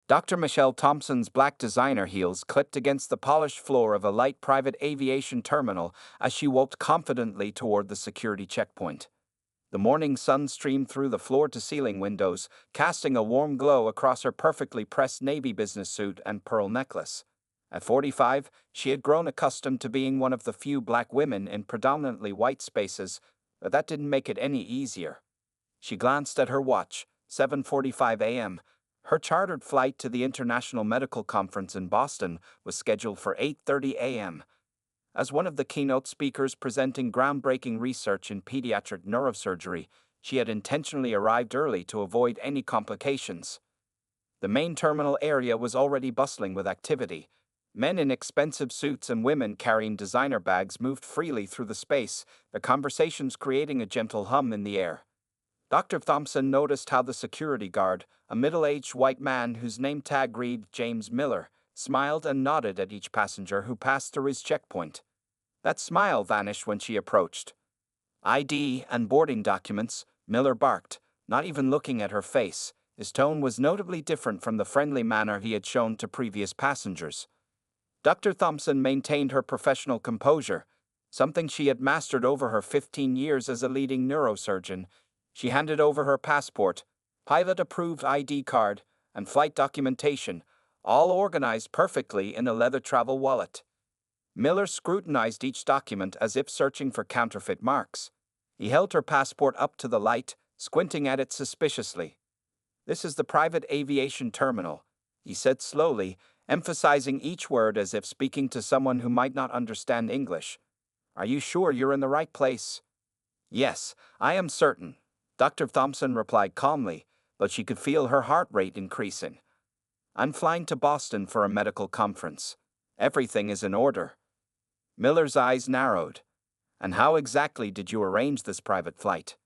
Dr. Michelle Thompson's black designer heels clipped against the polished floor of a light private aviation terminal as she walked confidently toward the security checkpoint. The morning sun streamed through the floor-to-ceiling windows, casting a warm glow across her perfectly pressed navy business suit and pearl necklace. At 45, she had grown accustomed to being one of the few black women in predominantly white spaces, but that didn't make it any easier. She glanced at her watch, 7:45 a.m. Her chartered flight to the International Medical Conference in Boston was scheduled for 8:30 a.m. As one of the keynote speakers presenting groundbreaking research in pediatric neurosurgery, she had intentionally arrived early to avoid any complications. The main terminal area was already bustling with activity. Men in expensive suits and women carrying designer bags moved freely through the space, their conversations creating a gentle hum in the air. Dr. Thompson noticed how the security guard, a middle-aged white man whose name tag read James Miller, smiled and nodded at each passenger who passed through his checkpoint. That smile vanished when she approached. "ID and boarding documents," Miller barked, not even looking at her face. His tone was notably different from the friendly manner he had shown to previous passengers. Dr. Thompson maintained her professional composure, something she had mastered over her 15 years as a leading neurosurgeon. She handed over her passport, pilot-approved ID card, and flight documentation, all organized perfectly in a leather travel wallet. Miller scrutinized each document as if searching for counterfeit marks. He held her passport up to the light, squinting at it suspiciously. "This is the private aviation terminal," he said slowly, emphasizing each word as if speaking to someone who might not understand English. "Are you sure you're in the right place?" "Yes, I am certain," Dr. Thompson replied calmly, but she could feel her heart rate increasing. "I'm flying to Boston for a medical conference. Everything is in order." Miller's eyes narrowed. "And how exactly did you arrange this private flight?"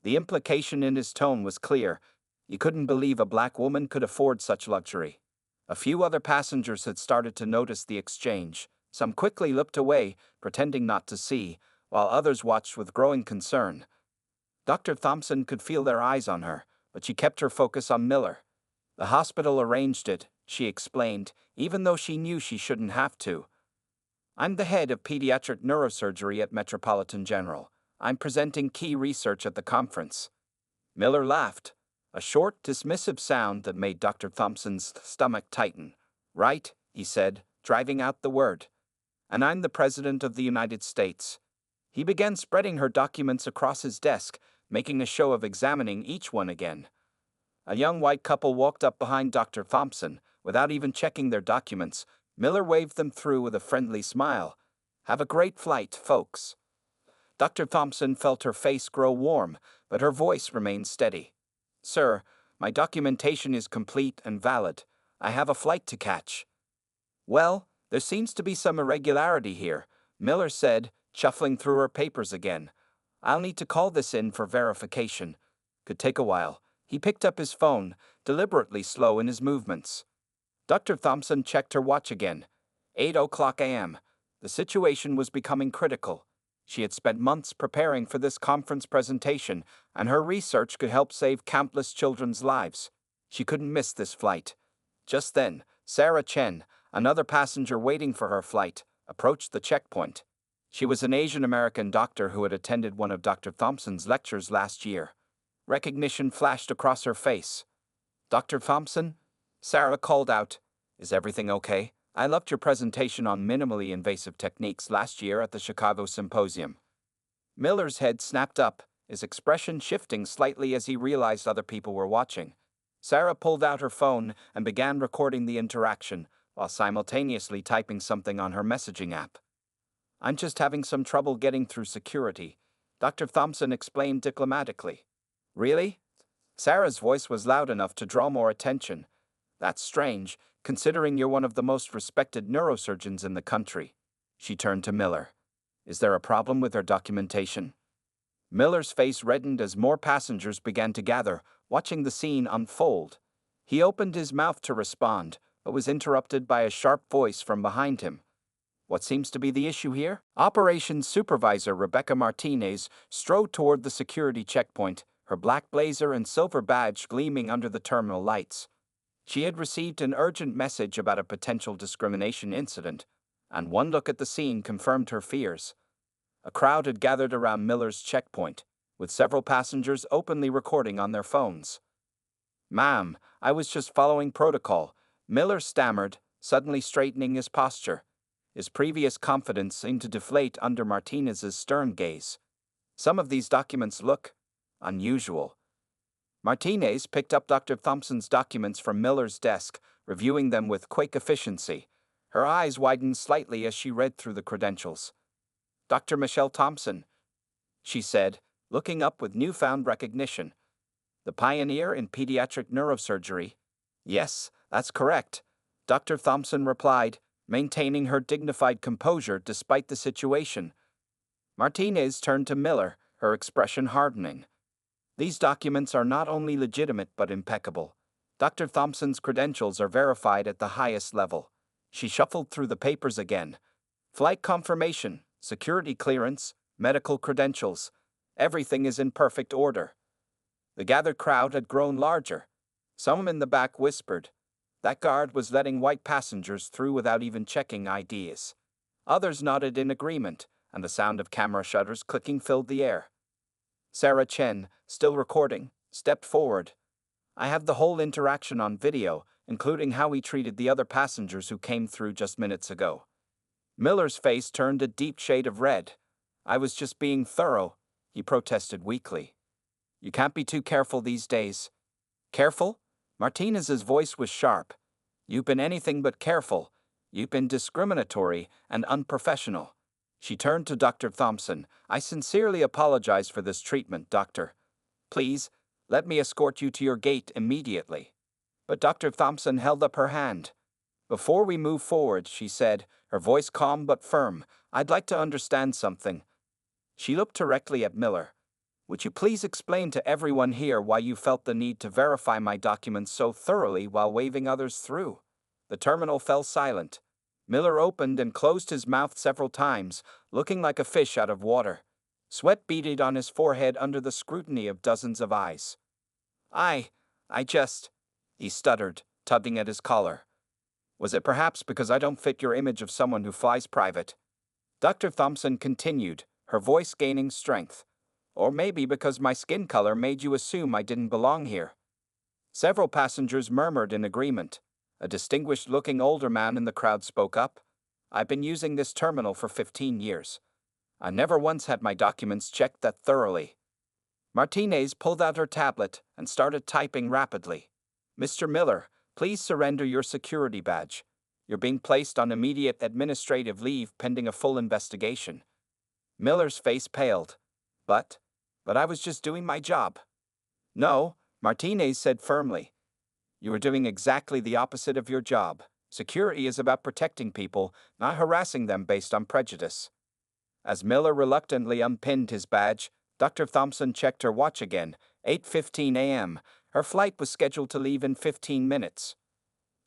The implication in his tone was clear. He couldn't believe a black woman could afford such luxury. A few other passengers had started to notice the exchange. Some quickly looked away, pretending not to see, while others watched with growing concern. Dr. Thompson could feel their eyes on her, but she kept her focus on Miller. "The hospital arranged it," she explained, even though she knew she shouldn't have to. "I'm the head of pediatric neurosurgery at Metropolitan General. I'm presenting key research at the conference." Miller laughed, a short, dismissive sound that made Dr. Thompson's stomach tighten. "Right," he said, driving out the word. "And I'm the President of the United States." He began spreading her documents across his desk, making a show of examining each one again. A young white couple walked up behind Dr. Thompson. Without even checking their documents, Miller waved them through with a friendly smile. "Have a great flight, folks." Dr. Thompson felt her face grow warm, but her voice remained steady. "Sir, my documentation is complete and valid. I have a flight to catch." "Well, there seems to be some irregularity here," Miller said, shuffling through her papers again. "I'll need to call this in for verification. Could take a while." He picked up his phone, deliberately slow in his movements. Dr. Thompson checked her watch again. 8:00 a.m. The situation was becoming critical. She had spent months preparing for this conference presentation, and her research could help save countless children's lives. She couldn't miss this flight. Just then, Sarah Chen, another passenger waiting for her flight, approached the checkpoint. She was an Asian American doctor who had attended one of Dr. Thompson's lectures last year. Recognition flashed across her face. "Dr. Thompson?" Sarah called out. "Is everything okay? I loved your presentation on minimally invasive techniques last year at the Chicago Symposium." Miller's head snapped up, his expression shifting slightly as he realized other people were watching. Sarah pulled out her phone and began recording the interaction, while simultaneously typing something on her messaging app. "I'm just having some trouble getting through security," Dr. Thompson explained diplomatically. "Really?" Sarah's voice was loud enough to draw more attention. "That's strange, considering you're one of the most respected neurosurgeons in the country." She turned to Miller. "Is there a problem with her documentation?" Miller's face reddened as more passengers began to gather, watching the scene unfold. He opened his mouth to respond, but was interrupted by a sharp voice from behind him. "What seems to be the issue here?" Operations Supervisor Rebecca Martinez strode toward the security checkpoint, her black blazer and silver badge gleaming under the terminal lights. She had received an urgent message about a potential discrimination incident, and one look at the scene confirmed her fears. A crowd had gathered around Miller's checkpoint, with several passengers openly recording on their phones. "Ma'am, I was just following protocol," Miller stammered, suddenly straightening his posture. His previous confidence seemed to deflate under Martinez's stern gaze. "Some of these documents look unusual." Martinez picked up Dr. Thompson's documents from Miller's desk, reviewing them with quick efficiency. Her eyes widened slightly as she read through the credentials. "Dr. Michelle Thompson," she said, looking up with newfound recognition. "The pioneer in pediatric neurosurgery." "Yes, that's correct," Dr. Thompson replied, maintaining her dignified composure despite the situation. Martinez turned to Miller, her expression hardening. "These documents are not only legitimate but impeccable. Dr. Thompson's credentials are verified at the highest level." She shuffled through the papers again. "Flight confirmation, security clearance, medical credentials. Everything is in perfect order." The gathered crowd had grown larger. Some in the back whispered. That guard was letting white passengers through without even checking IDs. Others nodded in agreement, and the sound of camera shutters clicking filled the air. Sarah Chen, still recording, stepped forward. "I have the whole interaction on video, including how he treated the other passengers who came through just minutes ago." Miller's face turned a deep shade of red. "I was just being thorough," he protested weakly. "You can't be too careful these days." "Careful?" Martinez's voice was sharp. "You've been anything but careful. You've been discriminatory and unprofessional." She turned to Dr. Thompson. "I sincerely apologize for this treatment, Doctor. Please, let me escort you to your gate immediately." But Dr. Thompson held up her hand. "Before we move forward," she said, her voice calm but firm, "I'd like to understand something." She looked directly at Miller. "Would you please explain to everyone here why you felt the need to verify my documents so thoroughly while waving others through?" The terminal fell silent. Miller opened and closed his mouth several times, looking like a fish out of water. Sweat beaded on his forehead under the scrutiny of dozens of eyes. I just," he stuttered, tugging at his collar. "Was it perhaps because I don't fit your image of someone who flies private?" Dr. Thompson continued, her voice gaining strength. "Or maybe because my skin color made you assume I didn't belong here." Several passengers murmured in agreement. A distinguished-looking older man in the crowd spoke up. "I've been using this terminal for 15 years. I never once had my documents checked that thoroughly." Martinez pulled out her tablet and started typing rapidly. "Mr. Miller, please surrender your security badge. You're being placed on immediate administrative leave pending a full investigation." Miller's face paled. But I was just doing my job." "No," Martinez said firmly. "You were doing exactly the opposite of your job. Security is about protecting people, not harassing them based on prejudice." As Miller reluctantly unpinned his badge, Dr. Thompson checked her watch again. 8:15 a.m. Her flight was scheduled to leave in 15 minutes.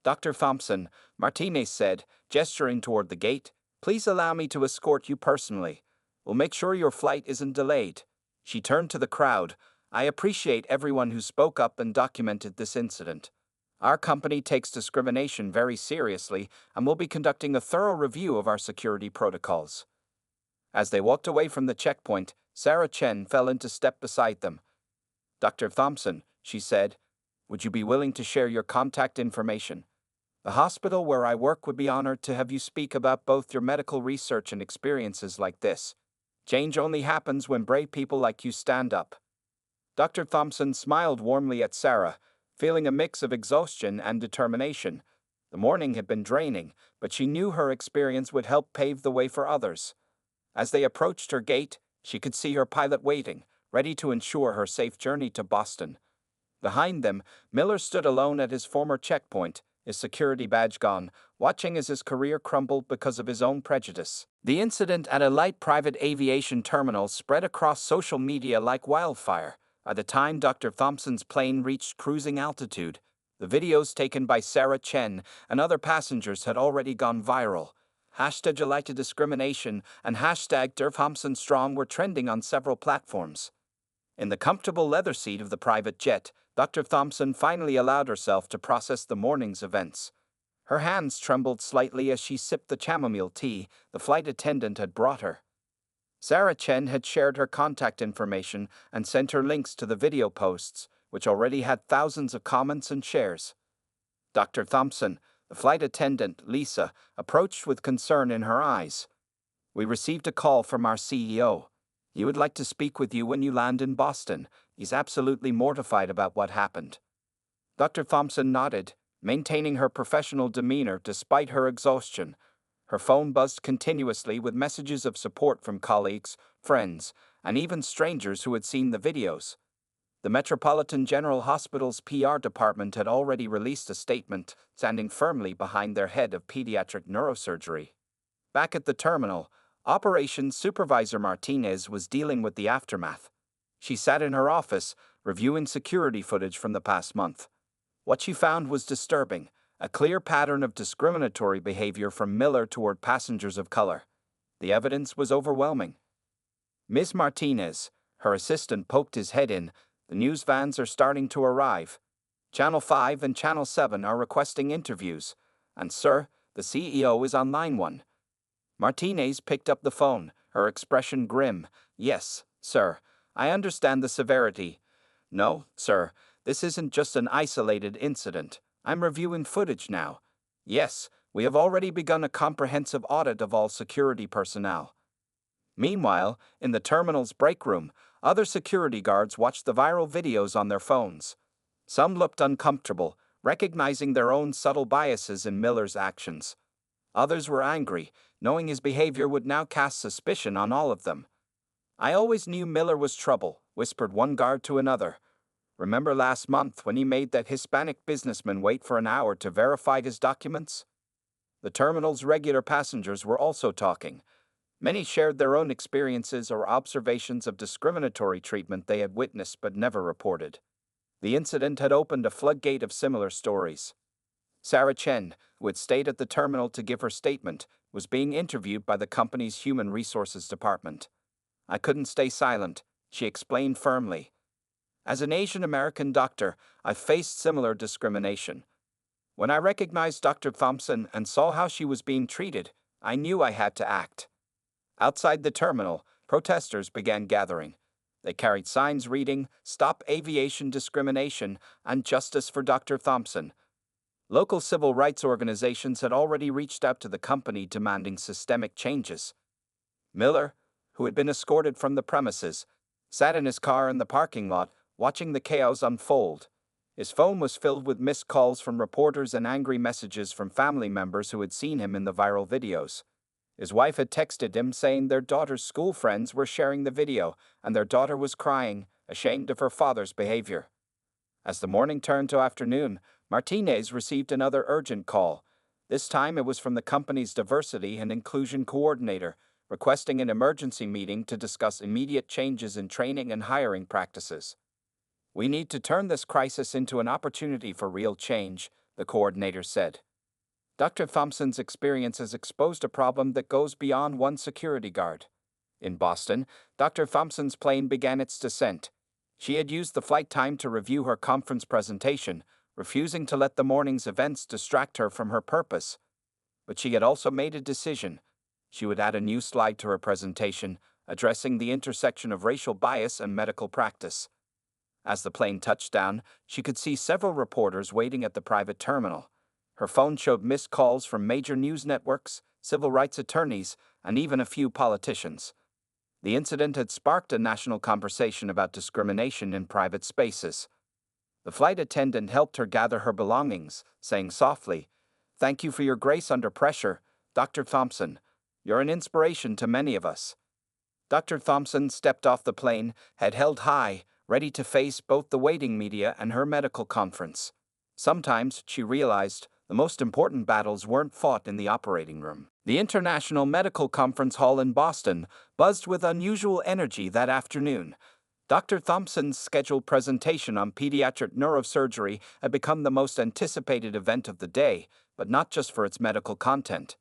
"Dr. Thompson," Martinez said, gesturing toward the gate, "please allow me to escort you personally. We'll make sure your flight isn't delayed." She turned to the crowd. "I appreciate everyone who spoke up and documented this incident. Our company takes discrimination very seriously and will be conducting a thorough review of our security protocols." As they walked away from the checkpoint, Sarah Chen fell into step beside them. "Dr. Thompson," she said, "would you be willing to share your contact information? The hospital where I work would be honored to have you speak about both your medical research and experiences like this. Change only happens when brave people like you stand up." Dr. Thompson smiled warmly at Sarah, feeling a mix of exhaustion and determination. The morning had been draining, but she knew her experience would help pave the way for others. As they approached her gate, she could see her pilot waiting, ready to ensure her safe journey to Boston. Behind them, Miller stood alone at his former checkpoint, his security badge gone, watching as his career crumbled because of his own prejudice. The incident at a light private aviation terminal spread across social media like wildfire. By the time Dr. Thompson's plane reached cruising altitude, the videos taken by Sarah Chen and other passengers had already gone viral. Hashtag Allied Discrimination and hashtag Thompson Strong were trending on several platforms. In the comfortable leather seat of the private jet, Dr. Thompson finally allowed herself to process the morning's events. Her hands trembled slightly as she sipped the chamomile tea the flight attendant had brought her. Sarah Chen had shared her contact information and sent her links to the video posts, which already had thousands of comments and shares. Dr. Thompson, the flight attendant, Lisa, approached with concern in her eyes. "We received a call from our CEO. He would like to speak with you when you land in Boston. He's absolutely mortified about what happened." Dr. Thompson nodded, maintaining her professional demeanor despite her exhaustion. Her phone buzzed continuously with messages of support from colleagues, friends, and even strangers who had seen the videos. The Metropolitan General Hospital's PR department had already released a statement, standing firmly behind their head of pediatric neurosurgery. Back at the terminal, Operations Supervisor Martinez was dealing with the aftermath. She sat in her office, reviewing security footage from the past month. What she found was disturbing, a clear pattern of discriminatory behavior from Miller toward passengers of color. The evidence was overwhelming. "Ms. Martinez," her assistant poked his head in, "the news vans are starting to arrive. Channel 5 and Channel 7 are requesting interviews. And sir, the CEO is on line 1. Martinez picked up the phone, her expression grim. "Yes, sir. I understand the severity. No, sir, this isn't just an isolated incident. I'm reviewing footage now. Yes, we have already begun a comprehensive audit of all security personnel." Meanwhile, in the terminal's break room, other security guards watched the viral videos on their phones. Some looked uncomfortable, recognizing their own subtle biases in Miller's actions. Others were angry, knowing his behavior would now cast suspicion on all of them. "I always knew Miller was trouble," whispered one guard to another. "Remember last month when he made that Hispanic businessman wait for an hour to verify his documents?" The terminal's regular passengers were also talking. Many shared their own experiences or observations of discriminatory treatment they had witnessed but never reported. The incident had opened a floodgate of similar stories. Sarah Chen, who had stayed at the terminal to give her statement, was being interviewed by the company's Human Resources Department. "I couldn't stay silent," she explained firmly. "As an Asian American doctor, I've faced similar discrimination. When I recognized Dr. Thompson and saw how she was being treated, I knew I had to act." Outside the terminal, protesters began gathering. They carried signs reading, "Stop Aviation Discrimination" and "Justice for Dr. Thompson." Local civil rights organizations had already reached out to the company demanding systemic changes. Miller, who had been escorted from the premises, sat in his car in the parking lot, watching the chaos unfold. His phone was filled with missed calls from reporters and angry messages from family members who had seen him in the viral videos. His wife had texted him saying their daughter's school friends were sharing the video, and their daughter was crying, ashamed of her father's behavior. As the morning turned to afternoon, Martinez received another urgent call. This time it was from the company's diversity and inclusion coordinator, requesting an emergency meeting to discuss immediate changes in training and hiring practices. "We need to turn this crisis into an opportunity for real change," the coordinator said. Dr. Thompson's experience has exposed a problem that goes beyond one security guard. In Boston, Dr. Thompson's plane began its descent. She had used the flight time to review her conference presentation, refusing to let the morning's events distract her from her purpose. But she had also made a decision. She would add a new slide to her presentation, addressing the intersection of racial bias and medical practice. As the plane touched down, she could see several reporters waiting at the private terminal. Her phone showed missed calls from major news networks, civil rights attorneys, and even a few politicians. The incident had sparked a national conversation about discrimination in private spaces. The flight attendant helped her gather her belongings, saying softly, "Thank you for your grace under pressure, Dr. Thompson. You're an inspiration to many of us." Dr. Thompson stepped off the plane, head held high, ready to face both the waiting media and her medical conference. Sometimes, she realized, the most important battles weren't fought in the operating room. The International Medical Conference Hall in Boston buzzed with unusual energy that afternoon. Dr. Thompson's scheduled presentation on pediatric neurosurgery had become the most anticipated event of the day, but not just for its medical content.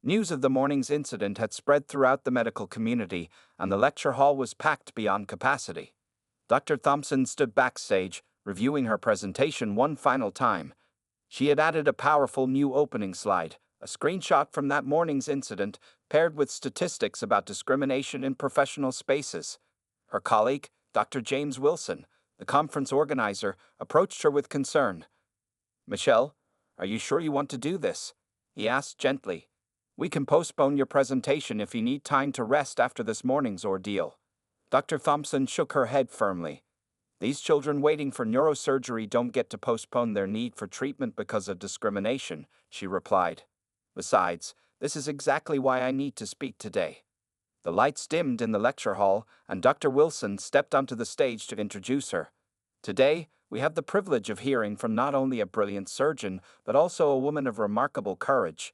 News of the morning's incident had spread throughout the medical community, and the lecture hall was packed beyond capacity. Dr. Thompson stood backstage, reviewing her presentation one final time. She had added a powerful new opening slide, a screenshot from that morning's incident, paired with statistics about discrimination in professional spaces. Her colleague, Dr. James Wilson, the conference organizer, approached her with concern. "Michelle, are you sure you want to do this?" he asked gently. "We can postpone your presentation if you need time to rest after this morning's ordeal." Dr. Thompson shook her head firmly. "These children waiting for neurosurgery don't get to postpone their need for treatment because of discrimination," she replied. "Besides, this is exactly why I need to speak today." The lights dimmed in the lecture hall, and Dr. Wilson stepped onto the stage to introduce her. "Today, we have the privilege of hearing from not only a brilliant surgeon, but also a woman of remarkable courage,"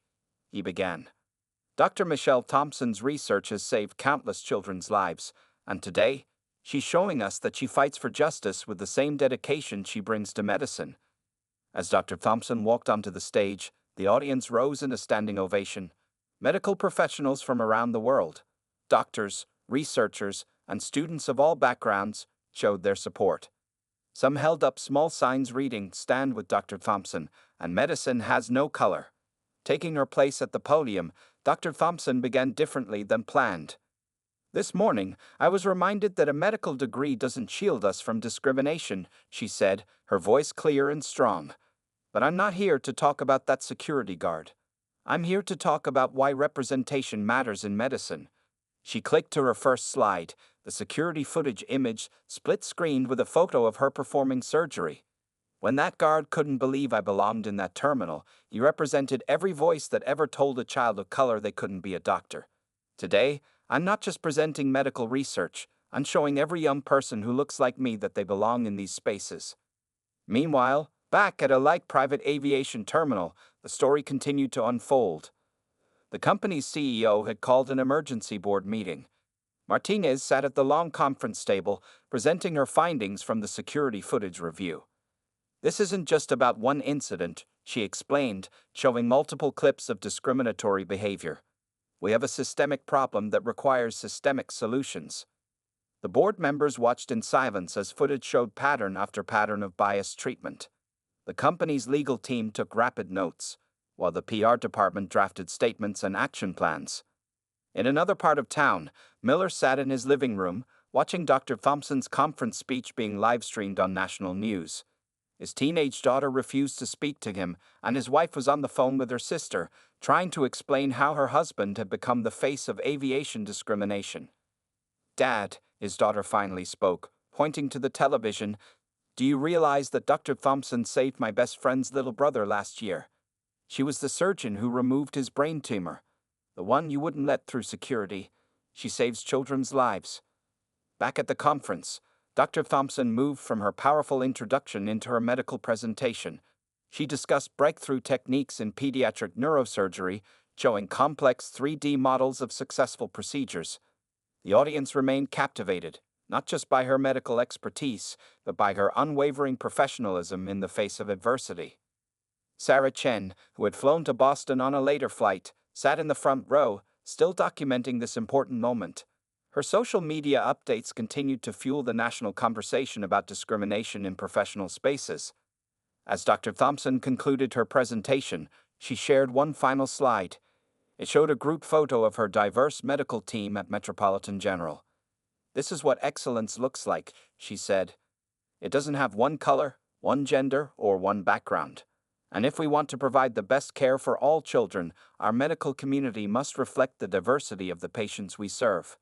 he began. "Dr. Michelle Thompson's research has saved countless children's lives, and today, she's showing us that she fights for justice with the same dedication she brings to medicine." As Dr. Thompson walked onto the stage, the audience rose in a standing ovation. Medical professionals from around the world, doctors, researchers, and students of all backgrounds, showed their support. Some held up small signs reading, "Stand with Dr. Thompson," and "Medicine has no color." Taking her place at the podium, Dr. Thompson began differently than planned. "This morning, I was reminded that a medical degree doesn't shield us from discrimination," she said, her voice clear and strong. "But I'm not here to talk about that security guard. I'm here to talk about why representation matters in medicine." She clicked to her first slide, the security footage image split-screened with a photo of her performing surgery. "When that guard couldn't believe I belonged in that terminal, he represented every voice that ever told a child of color they couldn't be a doctor. Today, I'm not just presenting medical research, I'm showing every young person who looks like me that they belong in these spaces." Meanwhile, back at a light private aviation terminal, the story continued to unfold. The company's CEO had called an emergency board meeting. Martinez sat at the long conference table, presenting her findings from the security footage review. "This isn't just about one incident," she explained, showing multiple clips of discriminatory behavior. "We have a systemic problem that requires systemic solutions." The board members watched in silence as footage showed pattern after pattern of biased treatment. The company's legal team took rapid notes, while the PR department drafted statements and action plans. In another part of town, Miller sat in his living room, watching Dr. Thompson's conference speech being live-streamed on national news. His teenage daughter refused to speak to him, and his wife was on the phone with her sister, trying to explain how her husband had become the face of aviation discrimination. "Dad," his daughter finally spoke, pointing to the television, "do you realize that Dr. Thompson saved my best friend's little brother last year? She was the surgeon who removed his brain tumor, the one you wouldn't let through security. She saves children's lives." Back at the conference, Dr. Thompson moved from her powerful introduction into her medical presentation. She discussed breakthrough techniques in pediatric neurosurgery, showing complex 3D models of successful procedures. The audience remained captivated, not just by her medical expertise, but by her unwavering professionalism in the face of adversity. Sarah Chen, who had flown to Boston on a later flight, sat in the front row, still documenting this important moment. Her social media updates continued to fuel the national conversation about discrimination in professional spaces. As Dr. Thompson concluded her presentation, she shared one final slide. It showed a group photo of her diverse medical team at Metropolitan General. "This is what excellence looks like," she said. "It doesn't have one color, one gender, or one background. And if we want to provide the best care for all children, our medical community must reflect the diversity of the patients we serve."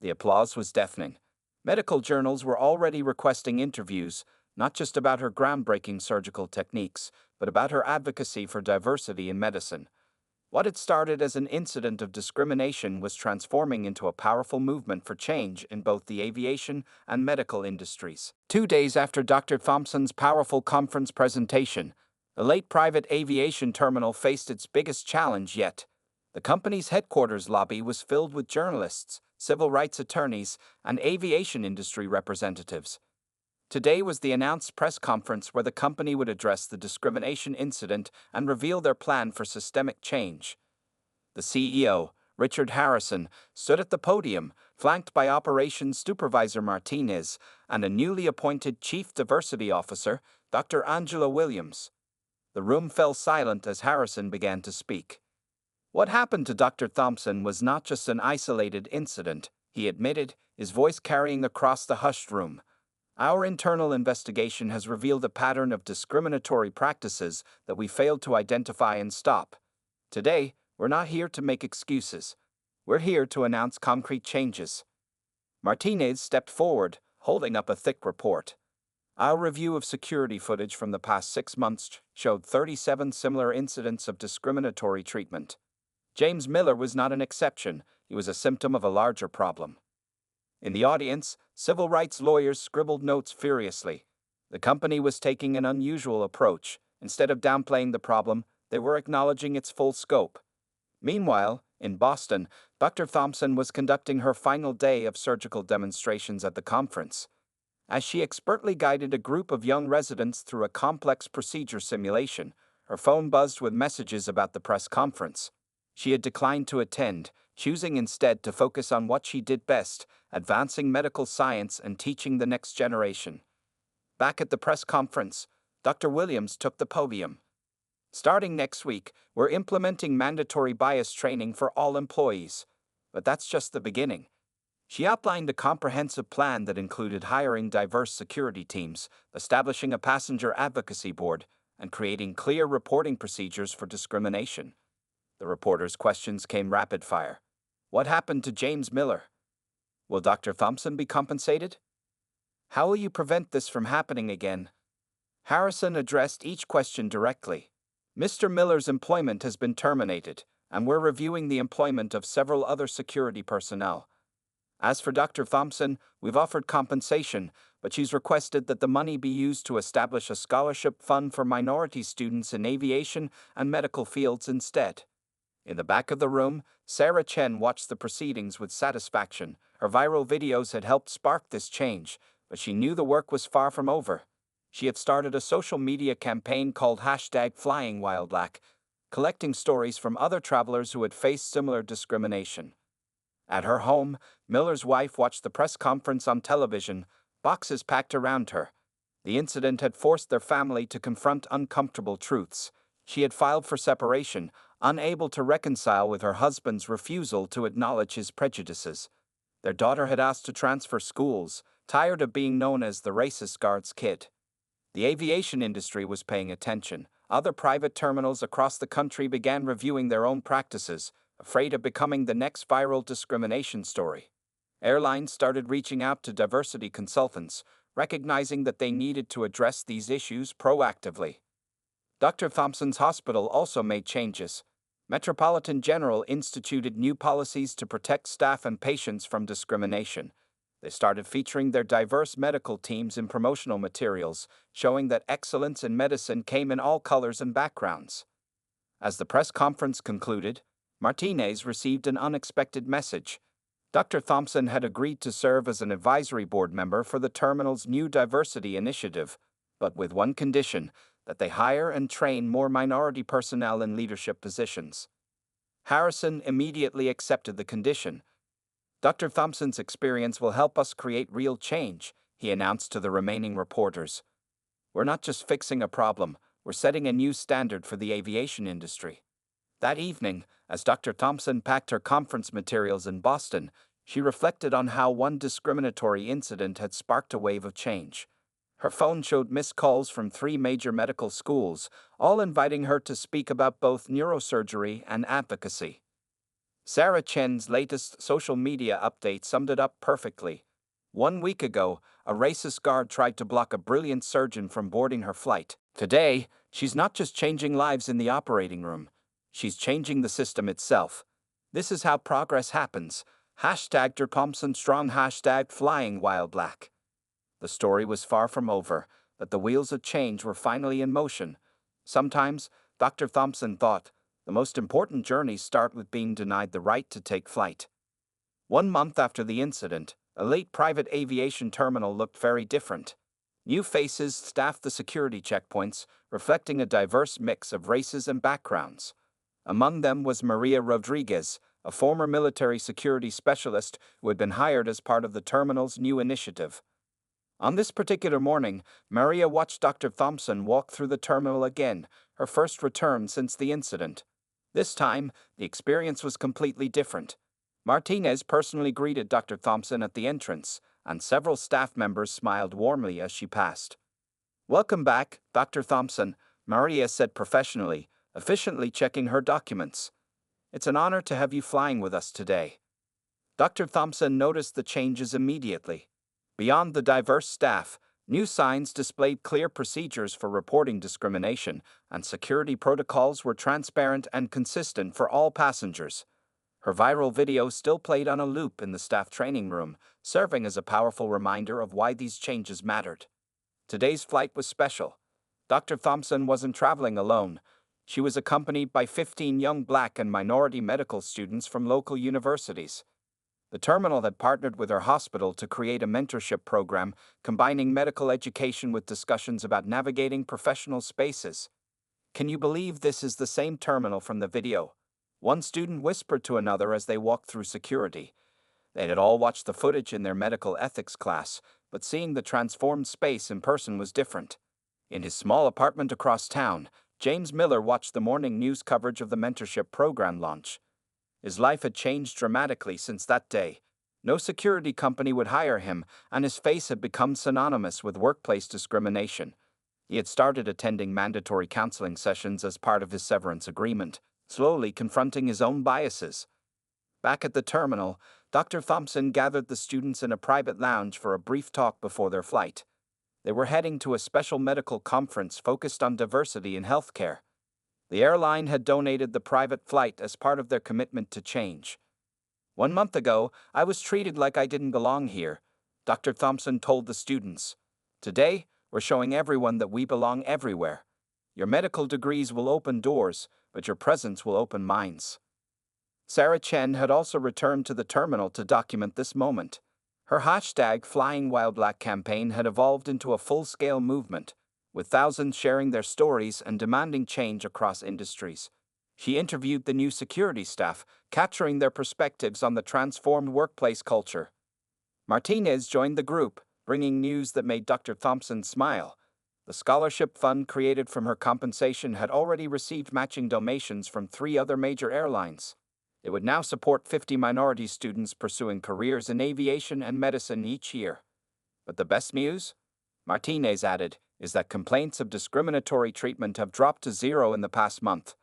The applause was deafening. Medical journals were already requesting interviews, not just about her groundbreaking surgical techniques, but about her advocacy for diversity in medicine. What had started as an incident of discrimination was transforming into a powerful movement for change in both the aviation and medical industries. 2 days after Dr. Thompson's powerful conference presentation, the late private aviation terminal faced its biggest challenge yet. The company's headquarters lobby was filled with journalists, civil rights attorneys, and aviation industry representatives. Today was the announced press conference where the company would address the discrimination incident and reveal their plan for systemic change. The CEO, Richard Harrison, stood at the podium, flanked by Operations Supervisor Martinez and a newly appointed Chief Diversity Officer, Dr. Angela Williams. The room fell silent as Harrison began to speak. What happened to Dr. Thompson was not just an isolated incident, he admitted, his voice carrying across the hushed room. Our internal investigation has revealed a pattern of discriminatory practices that we failed to identify and stop. Today, we're not here to make excuses. We're here to announce concrete changes. Martinez stepped forward, holding up a thick report. Our review of security footage from the past 6 months showed 37 similar incidents of discriminatory treatment. James Miller was not an exception, he was a symptom of a larger problem. In the audience, civil rights lawyers scribbled notes furiously. The company was taking an unusual approach. Instead of downplaying the problem, they were acknowledging its full scope. Meanwhile, in Boston, Dr. Thompson was conducting her final day of surgical demonstrations at the conference. As she expertly guided a group of young residents through a complex procedure simulation, her phone buzzed with messages about the press conference. She had declined to attend, choosing instead to focus on what she did best, advancing medical science and teaching the next generation. Back at the press conference, Dr. Williams took the podium. Starting next week, we're implementing mandatory bias training for all employees. But that's just the beginning. She outlined a comprehensive plan that included hiring diverse security teams, establishing a passenger advocacy board, and creating clear reporting procedures for discrimination. The reporter's questions came rapid fire. What happened to James Miller? Will Dr. Thompson be compensated? How will you prevent this from happening again? Harrison addressed each question directly. Mr. Miller's employment has been terminated, and we're reviewing the employment of several other security personnel. As for Dr. Thompson, we've offered compensation, but she's requested that the money be used to establish a scholarship fund for minority students in aviation and medical fields instead. In the back of the room, Sarah Chen watched the proceedings with satisfaction. Her viral videos had helped spark this change, but she knew the work was far from over. She had started a social media campaign called #FlyingWildLack, collecting stories from other travelers who had faced similar discrimination. At her home, Miller's wife watched the press conference on television, boxes packed around her. The incident had forced their family to confront uncomfortable truths. She had filed for separation, unable to reconcile with her husband's refusal to acknowledge his prejudices. Their daughter had asked to transfer schools, tired of being known as the racist guard's kid. The aviation industry was paying attention. Other private terminals across the country began reviewing their own practices, afraid of becoming the next viral discrimination story. Airlines started reaching out to diversity consultants, recognizing that they needed to address these issues proactively. Dr. Thompson's hospital also made changes. Metropolitan General instituted new policies to protect staff and patients from discrimination. They started featuring their diverse medical teams in promotional materials, showing that excellence in medicine came in all colors and backgrounds. As the press conference concluded, Martinez received an unexpected message. Dr. Thompson had agreed to serve as an advisory board member for the terminal's new diversity initiative, but with one condition, that they hire and train more minority personnel in leadership positions. Harrison immediately accepted the condition. Dr. Thompson's experience will help us create real change, he announced to the remaining reporters. We're not just fixing a problem, we're setting a new standard for the aviation industry. That evening, as Dr. Thompson packed her conference materials in Boston, she reflected on how one discriminatory incident had sparked a wave of change. Her phone showed missed calls from 3 major medical schools, all inviting her to speak about both neurosurgery and advocacy. Sarah Chen's latest social media update summed it up perfectly. 1 week ago, a racist guard tried to block a brilliant surgeon from boarding her flight. Today, she's not just changing lives in the operating room, she's changing the system itself. This is how progress happens. #DrThompsonStrong, #FlyingWildLack. The story was far from over, but the wheels of change were finally in motion. Sometimes, Dr. Thompson thought, the most important journeys start with being denied the right to take flight. 1 month after the incident, a late private aviation terminal looked very different. New faces staffed the security checkpoints, reflecting a diverse mix of races and backgrounds. Among them was Maria Rodriguez, a former military security specialist who had been hired as part of the terminal's new initiative. On this particular morning, Maria watched Dr. Thompson walk through the terminal again, her first return since the incident. This time, the experience was completely different. Martinez personally greeted Dr. Thompson at the entrance, and several staff members smiled warmly as she passed. "Welcome back, Dr. Thompson," Maria said professionally, efficiently checking her documents. "It's an honor to have you flying with us today." Dr. Thompson noticed the changes immediately. Beyond the diverse staff, new signs displayed clear procedures for reporting discrimination, and security protocols were transparent and consistent for all passengers. Her viral video still played on a loop in the staff training room, serving as a powerful reminder of why these changes mattered. Today's flight was special. Dr. Thompson wasn't traveling alone. She was accompanied by 15 young Black and minority medical students from local universities. The terminal had partnered with her hospital to create a mentorship program, combining medical education with discussions about navigating professional spaces. "Can you believe this is the same terminal from the video?" one student whispered to another as they walked through security. They had all watched the footage in their medical ethics class, but seeing the transformed space in person was different. In his small apartment across town, James Miller watched the morning news coverage of the mentorship program launch. His life had changed dramatically since that day. No security company would hire him, and his face had become synonymous with workplace discrimination. He had started attending mandatory counseling sessions as part of his severance agreement, slowly confronting his own biases. Back at the terminal, Dr. Thompson gathered the students in a private lounge for a brief talk before their flight. They were heading to a special medical conference focused on diversity in healthcare. The airline had donated the private flight as part of their commitment to change. "1 month ago, I was treated like I didn't belong here," Dr. Thompson told the students. "Today, we're showing everyone that we belong everywhere. Your medical degrees will open doors, but your presence will open minds." Sarah Chen had also returned to the terminal to document this moment. Her hashtag Flying While Black campaign had evolved into a full-scale movement, with thousands sharing their stories and demanding change across industries. She interviewed the new security staff, capturing their perspectives on the transformed workplace culture. Martinez joined the group, bringing news that made Dr. Thompson smile. The scholarship fund created from her compensation had already received matching donations from 3 other major airlines. It would now support 50 minority students pursuing careers in aviation and medicine each year. But the best news, Martinez added, is that complaints of discriminatory treatment have dropped to 0 in the past month.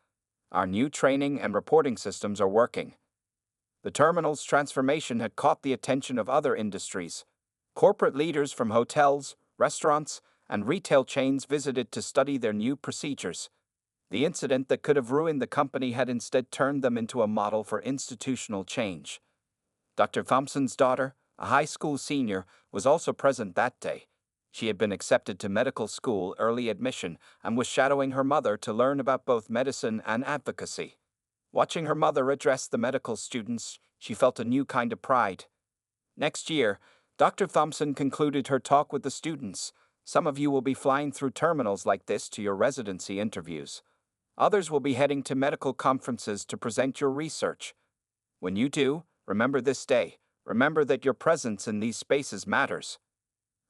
Our new training and reporting systems are working. The terminal's transformation had caught the attention of other industries. Corporate leaders from hotels, restaurants, and retail chains visited to study their new procedures. The incident that could have ruined the company had instead turned them into a model for institutional change. Dr. Thompson's daughter, a high school senior, was also present that day. She had been accepted to medical school early admission and was shadowing her mother to learn about both medicine and advocacy. Watching her mother address the medical students, she felt a new kind of pride. Next year, Dr. Thompson concluded her talk with the students. "Some of you will be flying through terminals like this to your residency interviews. Others will be heading to medical conferences to present your research. When you do, remember this day. Remember that your presence in these spaces matters."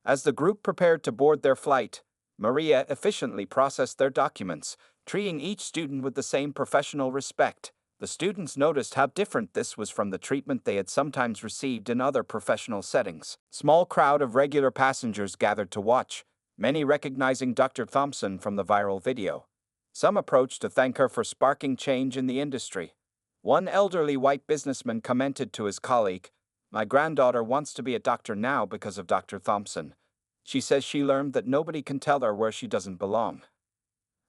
As the group prepared to board their flight, Maria efficiently processed their documents, treating each student with the same professional respect. The students noticed how different this was from the treatment they had sometimes received in other professional settings. Small crowd of regular passengers gathered to watch, many recognizing Dr. Thompson from the viral video. Some approached to thank her for sparking change in the industry. One elderly white businessman commented to his colleague, "My granddaughter wants to be a doctor now because of Dr. Thompson. She says she learned that nobody can tell her where she doesn't belong."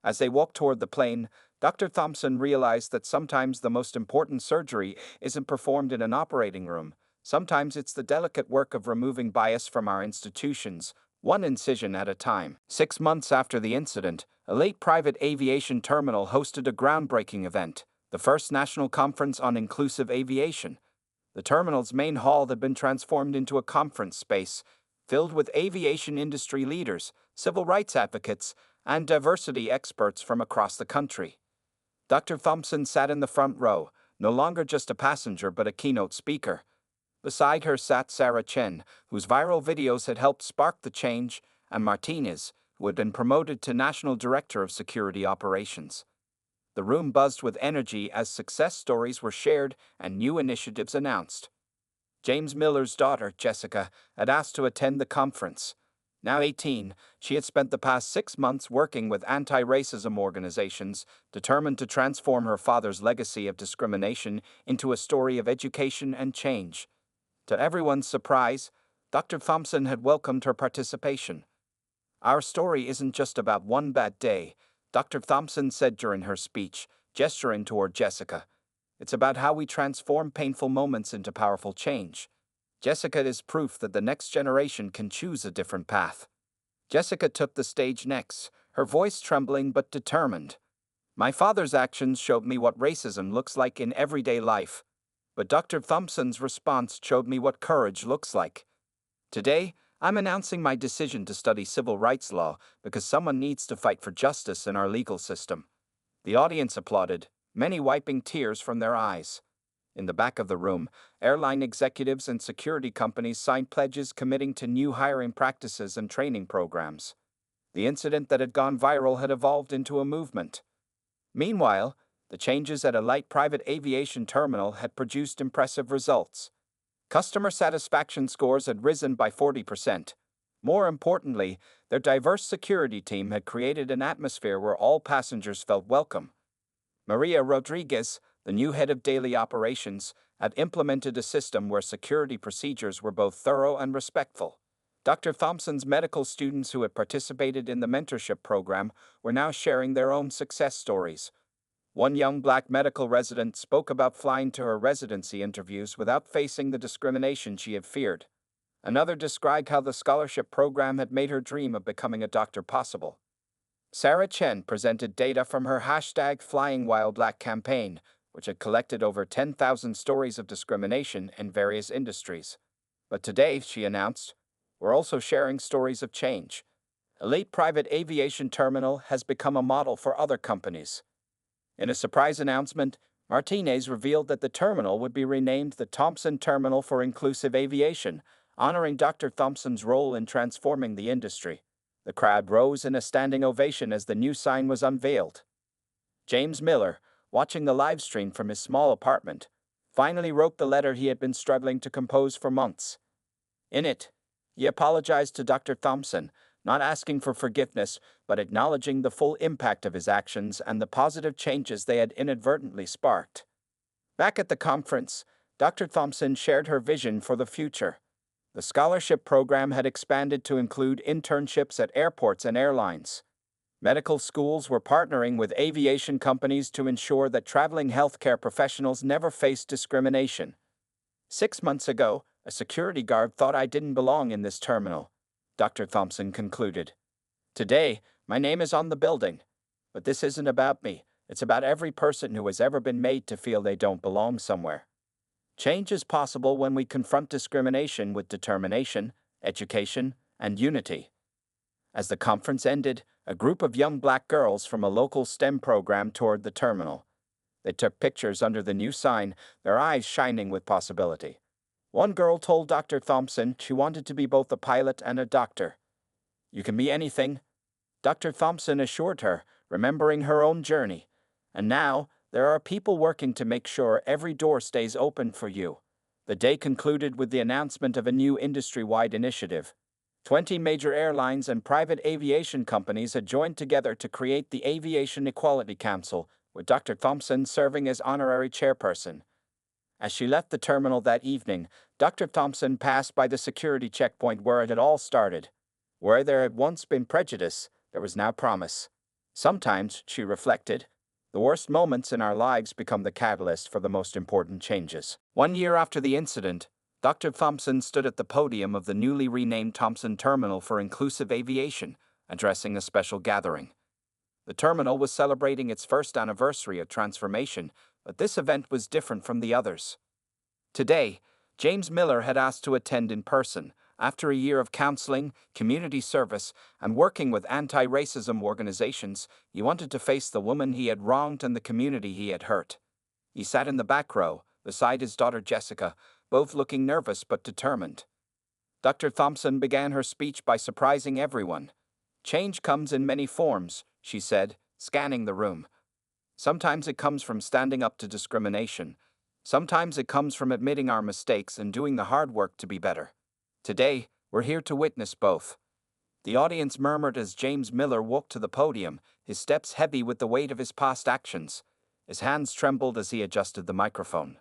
As they walked toward the plane, Dr. Thompson realized that sometimes the most important surgery isn't performed in an operating room. Sometimes it's the delicate work of removing bias from our institutions, one incision at a time. 6 months after the incident, a late private aviation terminal hosted a groundbreaking event, the first national conference on inclusive aviation. The terminal's main hall had been transformed into a conference space, filled with aviation industry leaders, civil rights advocates, and diversity experts from across the country. Dr. Thompson sat in the front row, no longer just a passenger but a keynote speaker. Beside her sat Sarah Chen, whose viral videos had helped spark the change, and Martinez, who had been promoted to National Director of Security Operations. The room buzzed with energy as success stories were shared and new initiatives announced. James Miller's daughter, Jessica, had asked to attend the conference. Now 18, she had spent the past 6 months working with anti-racism organizations, determined to transform her father's legacy of discrimination into a story of education and change. To everyone's surprise, Dr. Thompson had welcomed her participation. "Our story isn't just about one bad day," Dr. Thompson said during her speech, gesturing toward Jessica. "It's about how we transform painful moments into powerful change. Jessica is proof that the next generation can choose a different path." Jessica took the stage next, her voice trembling but determined. "My father's actions showed me what racism looks like in everyday life, but Dr. Thompson's response showed me what courage looks like. Today, I'm announcing my decision to study civil rights law because someone needs to fight for justice in our legal system." The audience applauded, many wiping tears from their eyes. In the back of the room, airline executives and security companies signed pledges committing to new hiring practices and training programs. The incident that had gone viral had evolved into a movement. Meanwhile, the changes at a light private aviation terminal had produced impressive results. Customer satisfaction scores had risen by 40%. More importantly, their diverse security team had created an atmosphere where all passengers felt welcome. Maria Rodriguez, the new head of daily operations, had implemented a system where security procedures were both thorough and respectful. Dr. Thompson's medical students who had participated in the mentorship program were now sharing their own success stories. One young black medical resident spoke about flying to her residency interviews without facing the discrimination she had feared. Another described how the scholarship program had made her dream of becoming a doctor possible. Sarah Chen presented data from her #FlyingWhileBlack campaign, which had collected over 10,000 stories of discrimination in various industries. But today, she announced, we're also sharing stories of change. Elite Private Aviation Terminal has become a model for other companies. In a surprise announcement, Martinez revealed that the terminal would be renamed the Thompson Terminal for Inclusive Aviation, honoring Dr. Thompson's role in transforming the industry. The crowd rose in a standing ovation as the new sign was unveiled. James Miller, watching the live stream from his small apartment, finally wrote the letter he had been struggling to compose for months. In it, he apologized to Dr. Thompson, not asking for forgiveness, but acknowledging the full impact of his actions and the positive changes they had inadvertently sparked. Back at the conference, Dr. Thompson shared her vision for the future. The scholarship program had expanded to include internships at airports and airlines. Medical schools were partnering with aviation companies to ensure that traveling healthcare professionals never faced discrimination. 6 months ago, a security guard thought I didn't belong in this terminal, Dr. Thompson concluded. Today, my name is on the building. But this isn't about me. It's about every person who has ever been made to feel they don't belong somewhere. Change is possible when we confront discrimination with determination, education, and unity. As the conference ended, a group of young black girls from a local STEM program toured the terminal. They took pictures under the new sign, their eyes shining with possibility. One girl told Dr. Thompson she wanted to be both a pilot and a doctor. "You can be anything," Dr. Thompson assured her, remembering her own journey. "And now, there are people working to make sure every door stays open for you." The day concluded with the announcement of a new industry-wide initiative. 20 major airlines and private aviation companies had joined together to create the Aviation Equality Council, with Dr. Thompson serving as honorary chairperson. As she left the terminal that evening, Dr. Thompson passed by the security checkpoint where it had all started. Where there had once been prejudice, there was now promise. Sometimes, she reflected, the worst moments in our lives become the catalyst for the most important changes. 1 year after the incident, Dr. Thompson stood at the podium of the newly renamed Thompson Terminal for Inclusive Aviation, addressing a special gathering. The terminal was celebrating its first anniversary of transformation, but this event was different from the others. Today, James Miller had asked to attend in person. After a year of counseling, community service, and working with anti-racism organizations, he wanted to face the woman he had wronged and the community he had hurt. He sat in the back row, beside his daughter Jessica, both looking nervous but determined. Dr. Thompson began her speech by surprising everyone. "Change comes in many forms," she said, scanning the room. "Sometimes it comes from standing up to discrimination. Sometimes it comes from admitting our mistakes and doing the hard work to be better. Today, we're here to witness both." The audience murmured as James Miller walked to the podium, his steps heavy with the weight of his past actions. His hands trembled as he adjusted the microphone.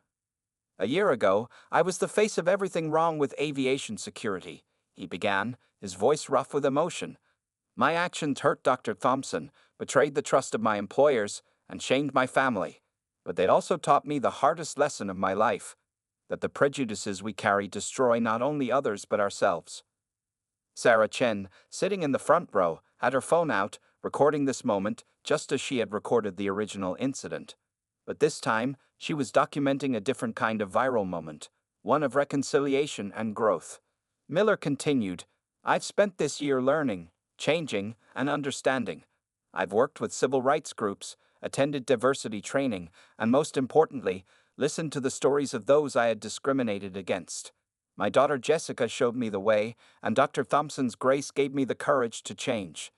"A year ago, I was the face of everything wrong with aviation security," he began, his voice rough with emotion. "My actions hurt Dr. Thompson, betrayed the trust of my employers, and shamed my family. But they also taught me the hardest lesson of my life, that the prejudices we carry destroy not only others but ourselves." Sarah Chen, sitting in the front row, had her phone out, recording this moment just as she had recorded the original incident. But this time, she was documenting a different kind of viral moment, one of reconciliation and growth. Miller continued, "I've spent this year learning, changing, and understanding. I've worked with civil rights groups, attended diversity training, and most importantly, listened to the stories of those I had discriminated against. My daughter Jessica showed me the way, and Dr. Thompson's grace gave me the courage to change."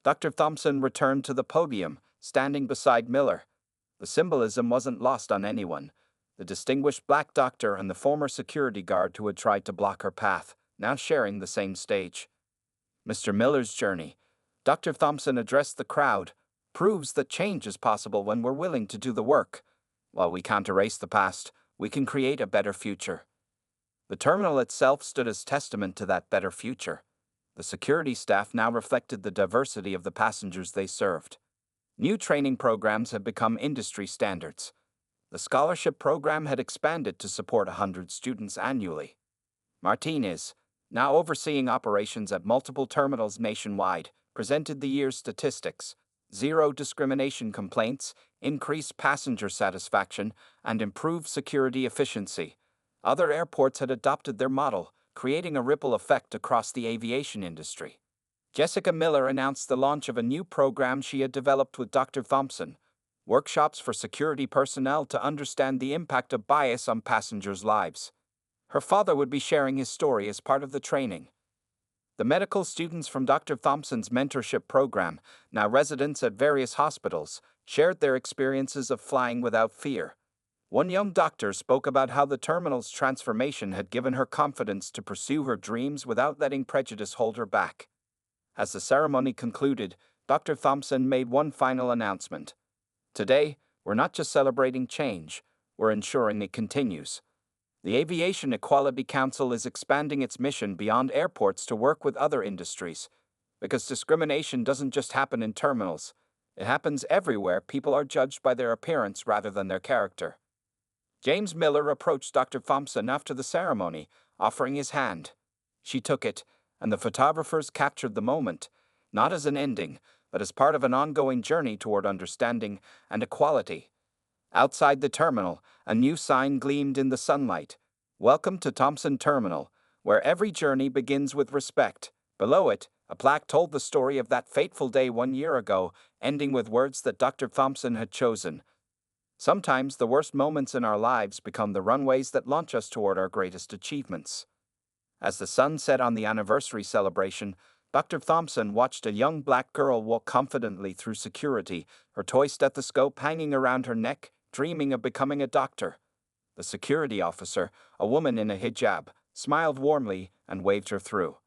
Dr. Thompson returned to the podium, standing beside Miller. The symbolism wasn't lost on anyone. The distinguished black doctor and the former security guard who had tried to block her path, now sharing the same stage. "Mr. Miller's journey," Dr. Thompson addressed the crowd, "proves that change is possible when we're willing to do the work. While we can't erase the past, we can create a better future." The terminal itself stood as testament to that better future. The security staff now reflected the diversity of the passengers they served. New training programs had become industry standards. The scholarship program had expanded to support 100 students annually. Martinez, now overseeing operations at multiple terminals nationwide, presented the year's statistics: 0 discrimination complaints, increased passenger satisfaction, and improved security efficiency. Other airports had adopted their model, creating a ripple effect across the aviation industry. Jessica Miller announced the launch of a new program she had developed with Dr. Thompson: workshops for security personnel to understand the impact of bias on passengers' lives. Her father would be sharing his story as part of the training. The medical students from Dr. Thompson's mentorship program, now residents at various hospitals, shared their experiences of flying without fear. One young doctor spoke about how the terminal's transformation had given her confidence to pursue her dreams without letting prejudice hold her back. As the ceremony concluded, Dr. Thompson made one final announcement. "Today, we're not just celebrating change, we're ensuring it continues." The Aviation Equality Council is expanding its mission beyond airports to work with other industries, because discrimination doesn't just happen in terminals. It happens everywhere people are judged by their appearance rather than their character. James Miller approached Dr. Thompson after the ceremony, offering his hand. She took it, and the photographers captured the moment, not as an ending, but as part of an ongoing journey toward understanding and equality. Outside the terminal, a new sign gleamed in the sunlight: "Welcome to Thompson Terminal, where every journey begins with respect." Below it, a plaque told the story of that fateful day 1 year ago, ending with words that Dr. Thompson had chosen. Sometimes the worst moments in our lives become the runways that launch us toward our greatest achievements. As the sun set on the anniversary celebration, Dr. Thompson watched a young black girl walk confidently through security, her toy stethoscope hanging around her neck, dreaming of becoming a doctor. The security officer, a woman in a hijab, smiled warmly and waved her through.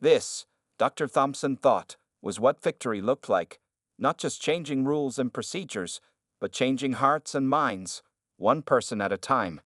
This, Dr. Thompson thought, was what victory looked like: not just changing rules and procedures, but changing hearts and minds, one person at a time.